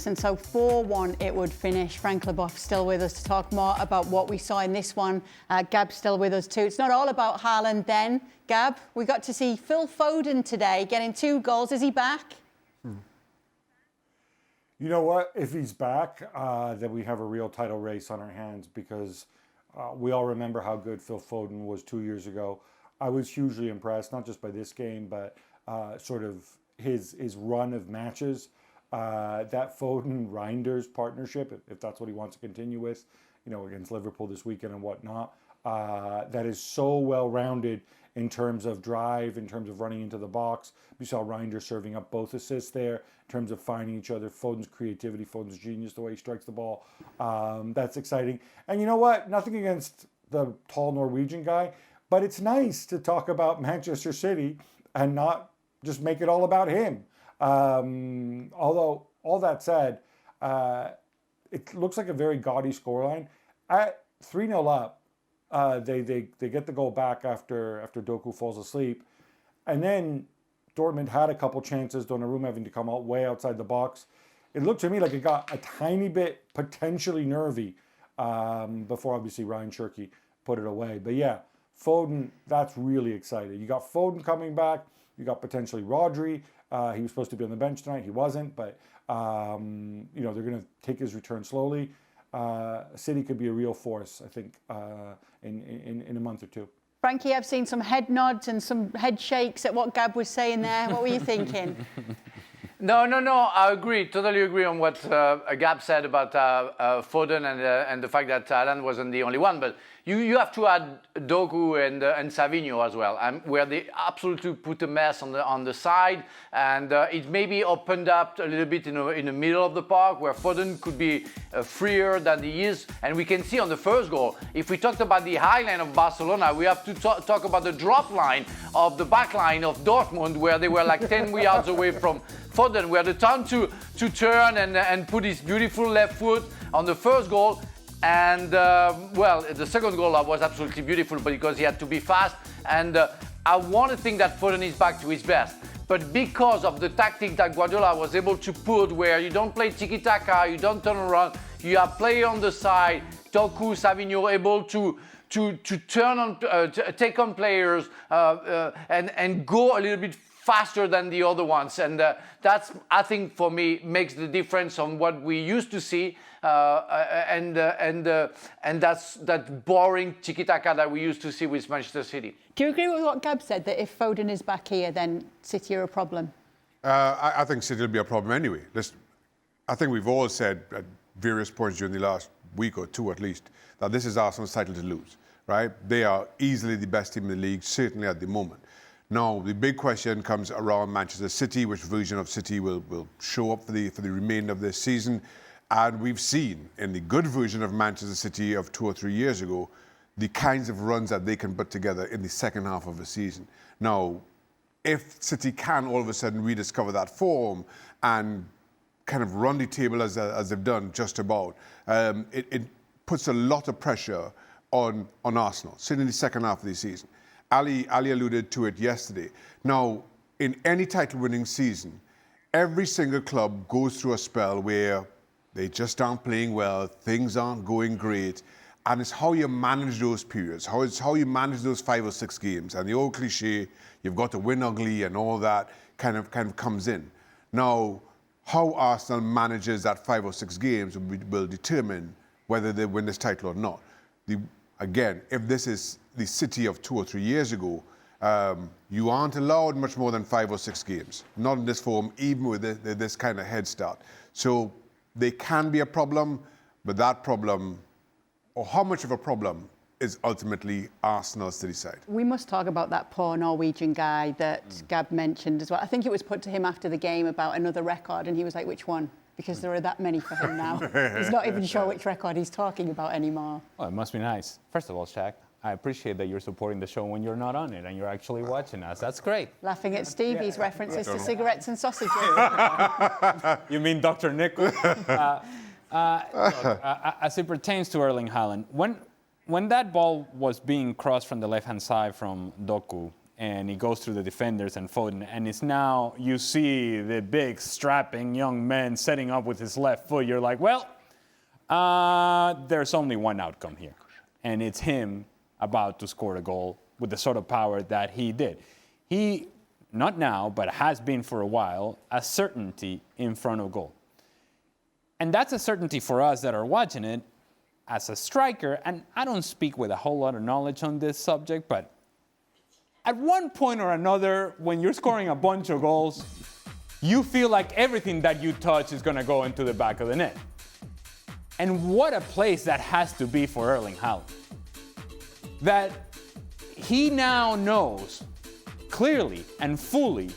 and so 4-1 it would finish. Frank Leboeuf still with us to talk more about what we saw in this one. Gab's still with us too. It's not all about Haaland then. Gab, we got to see Phil Foden today getting 2 goals. Is he back? You know what? If he's back, then we have a real title race on our hands, because we all remember how good Phil Foden was 2 years ago. I was hugely impressed, not just by this game, but sort of his run of matches. That Foden-Reinders partnership, if that's what he wants to continue with, against Liverpool this weekend and whatnot, that is so well-rounded in terms of drive, in terms of running into the box. We saw Reinders serving up both assists there, in terms of finding each other. Foden's creativity, Foden's genius, the way he strikes the ball. That's exciting. And you know what? Nothing against the tall Norwegian guy, but it's nice to talk about Manchester City and not just make it all about him. Although, all that said, it looks like a very gaudy scoreline. At 3-0 up, they get the goal back after Doku falls asleep. And then Dortmund had a couple chances, Donnarumma having to come out way outside the box. It looked to me like it got a tiny bit potentially nervy before obviously Ryan Cherky put it away. But yeah, Foden, that's really exciting. You got Foden coming back. You got potentially Rodri. He was supposed to be on the bench tonight. He wasn't, but they're going to take his return slowly. City could be a real force, I think, in a month or two. Frankie, I've seen some head nods and some head shakes at what Gab was saying there. What were you thinking? No. I agree. Totally agree on what Gab said about Foden and the fact that Haaland wasn't the only one. But you have to add Doku and Savinho as well, where they absolutely put a mess on the side, and it maybe opened up a little bit in the middle of the park where Foden could be freer than he is. And we can see on the first goal, if we talked about the high line of Barcelona, we have to talk about the drop line of the back line of Dortmund, where they were like 10 yards away from Foden. We had the time to turn and put his beautiful left foot on the first goal. And, the second goal was absolutely beautiful, but because he had to be fast. And I want to think that Foden is back to his best. But because of the tactic that Guardiola was able to put, where you don't play tiki-taka, you don't turn around, you have player on the side, Doku, Savinho able to turn on, take on players and go a little bit faster than the other ones. And that's, I think, for me, makes the difference on what we used to see. And that's that boring tiki-taka that we used to see with Manchester City. Do you agree with what Gab said, that if Foden is back here, then City are a problem? I think City will be a problem anyway. I think we've all said at various points during the last week or two at least, that this is Arsenal's title to lose, right? They are easily the best team in the league, certainly at the moment. Now, the big question comes around Manchester City, which version of City will show up for the remainder of this season. And we've seen in the good version of Manchester City of 2 or 3 years ago, the kinds of runs that they can put together in the second half of the season. Now, if City can all of a sudden rediscover that form and kind of run the table as they've done just about, it puts a lot of pressure on Arsenal, certainly in the second half of the season. Ali alluded to it yesterday. Now, in any title-winning season, every single club goes through a spell where they just aren't playing well, things aren't going great, and it's how you manage those periods, how you manage those 5 or 6 games. And the old cliche, you've got to win ugly and all that kind of comes in. Now, how Arsenal manages that 5 or 6 games will determine whether they win this title or not. Again, if this is the City of 2 or 3 years ago, you aren't allowed much more than 5 or 6 games. Not in this form, even with this kind of head start. So they can be a problem, but that problem, or how much of a problem, is ultimately Arsenal's to decide. We must talk about that poor Norwegian guy that Gab mentioned as well. I think it was put to him after the game about another record, and he was like, which one? Because there are that many for him now. He's not even sure which record he's talking about anymore. Well, it must be nice. First of all, Shaq, I appreciate that you're supporting the show when you're not on it and you're actually watching us. That's great. Laughing at Stevie's references to cigarettes and sausages. You mean Dr. Nick? Look, as it pertains to Erling Haaland, when that ball was being crossed from the left-hand side from Doku, and he goes through the defenders and Foden, and it's now you see the big strapping young man setting up with his left foot. You're like, well, there's only one outcome here, and it's him about to score a goal with the sort of power that he did. He, not now, but has been for a while, a certainty in front of goal. And that's a certainty for us that are watching it as a striker, and I don't speak with a whole lot of knowledge on this subject, but at one point or another, when you're scoring a bunch of goals, you feel like everything that you touch is going to go into the back of the net. And what a place that has to be for Erling Haaland. That he now knows clearly and fully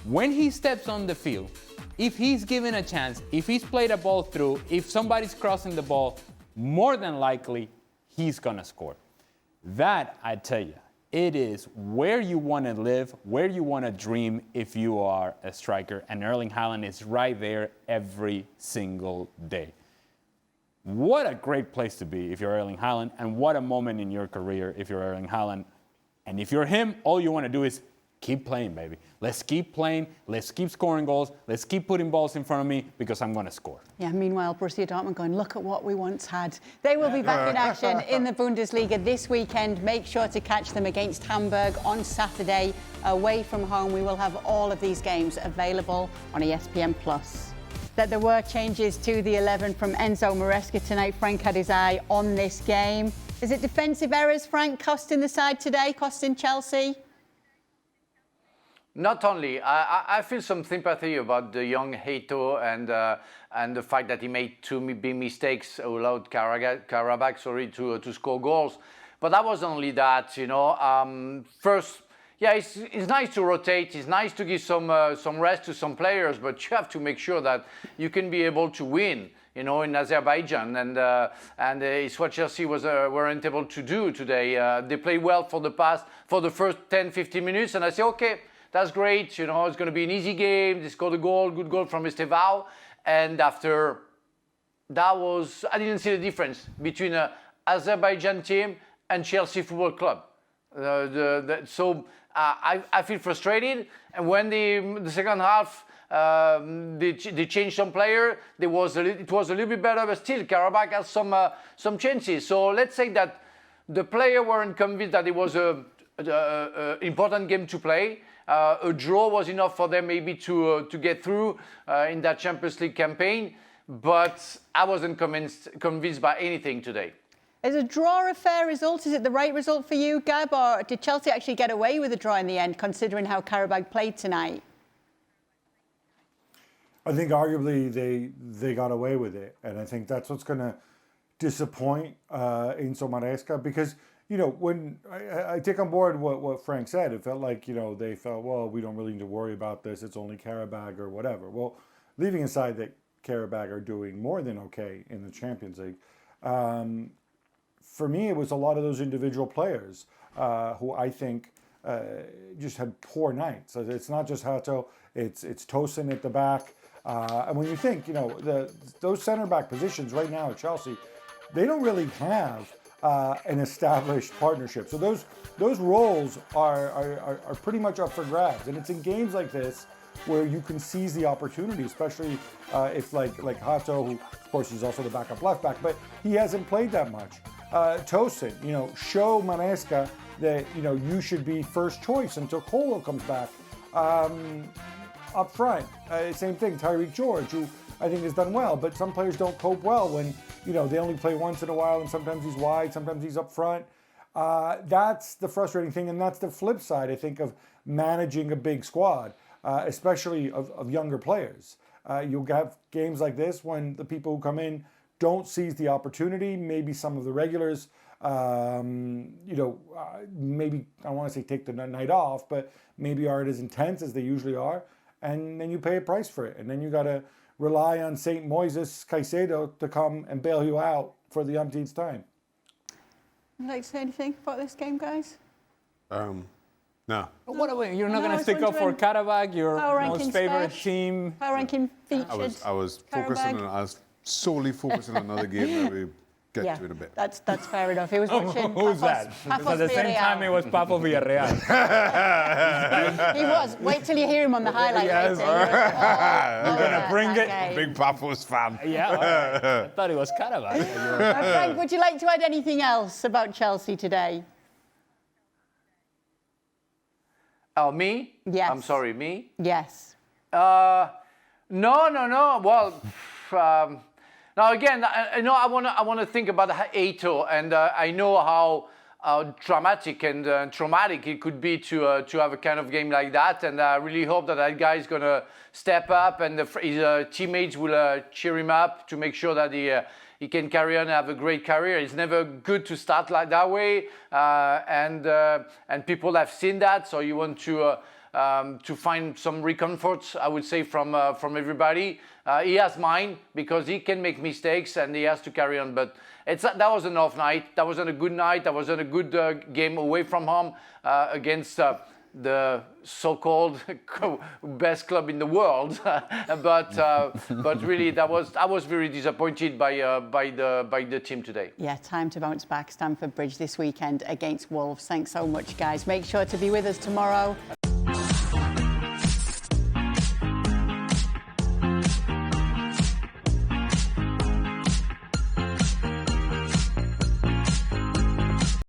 when he steps on the field, if he's given a chance, if he's played a ball through, if somebody's crossing the ball, more than likely he's going to score. That, I tell you, it is where you want to live, where you want to dream if you are a striker, and Erling Haaland is right there every single day. What a great place to be if you're Erling Haaland, and what a moment in your career if you're Erling Haaland. And if you're him, all you want to do is keep playing, baby. Let's keep playing. Let's keep scoring goals. Let's keep putting balls in front of me because I'm going to score. Yeah, meanwhile, Borussia Dortmund going, look at what we once had. They will be back in action in the Bundesliga this weekend. Make sure to catch them against Hamburg on Saturday away from home. We will have all of these games available on ESPN+. That there were changes to the 11 from Enzo Maresca tonight. Frank had his eye on this game. Is it defensive errors, Frank, costing the side today, costing Chelsea? Not only. I feel some sympathy about the young Heito and the fact that he made two big mistakes, allowed Qarabag to score goals. But that wasn't only that, you know. First, yeah, it's nice to rotate. It's nice to give some rest to some players, but you have to make sure that you can be able to win, you know, in Azerbaijan. And it's what Chelsea weren't able to do today. They played well for the first 10, 15 minutes, and I say, okay, that's great. You know, it's going to be an easy game. They scored a goal, good goal from Estevao. And after that I didn't see the difference between an Azerbaijan team and Chelsea Football Club. So I feel frustrated. And when the second half, they changed some player, it was a little bit better, but still Qarabag has some chances. So let's say that the player weren't convinced that it was an important game to play. A draw was enough for them maybe to get through in that Champions League campaign, but I wasn't convinced by anything today. Is a draw a fair result? Is it the right result for you, Gab, or did Chelsea actually get away with a draw in the end, considering how Qarabag played tonight? I think arguably they got away with it, and I think that's what's going to disappoint Enzo Maresca, because, you know, when I take on board what Frank said, it felt like, you know, they felt, well, we don't really need to worry about this. It's only Qarabag or whatever. Well, leaving aside that Qarabag are doing more than okay in the Champions League, for me, it was a lot of those individual players who I think just had poor nights. So it's not just Hato, it's Tosin at the back. And when you think, you know, those center back positions right now at Chelsea, they don't really have an established partnership. So those roles are pretty much up for grabs. And it's in games like this where you can seize the opportunity, especially if like Hato, who of course is also the backup left back, but he hasn't played that much. Tosin, you know, show Maresca that, you know, you should be first choice until Colo comes back. Up front, same thing, Tyreek George, who I think has done well, but some players don't cope well when, you know, they only play once in a while, and sometimes he's wide, sometimes he's up front. That's the frustrating thing, and that's the flip side, I think, of managing a big squad, especially of younger players. You'll have games like this when the people who come in don't seize the opportunity. Maybe some of the regulars, maybe, I don't want to say take the night off, but maybe aren't as intense as they usually are. And then you pay a price for it. And then you got to rely on St. Moises Caicedo to come and bail you out for the umpteenth time. Would you like to say anything about this game, guys? No. What about, you're not going to stick up for Qarabag, your most favorite team? Power ranking featured. I was focusing on, solely focusing on another game that we get Yeah, to in a bit. that's fair enough. He was watching. Who's that? Pafos At the same Villarreal. time, it was Papo Villarreal. He was. Wait till you hear him on the highlight Yes. later. You're gonna bring it. Big Papo's fan. Yeah, all right. I thought it was Qarabag. Frank, would you like to add anything else about Chelsea today? Oh, me? Yes. I'm sorry, me? Yes. No. Well, now again, I want to think about Aito, and I know how dramatic and traumatic it could be to have a kind of game like that, and I really hope that guy is going to step up, and his teammates will cheer him up to make sure that he can carry on and have a great career. It's never good to start like that way, and people have seen that, so you want to find some recomfort, I would say, from everybody. He has mine because he can make mistakes and he has to carry on. But that was an off night. That wasn't a good night. That wasn't a good game away from home against the so-called best club in the world. but really, I was very disappointed by the team today. Yeah, time to bounce back. Stamford Bridge this weekend against Wolves. Thanks so much, guys. Make sure to be with us tomorrow.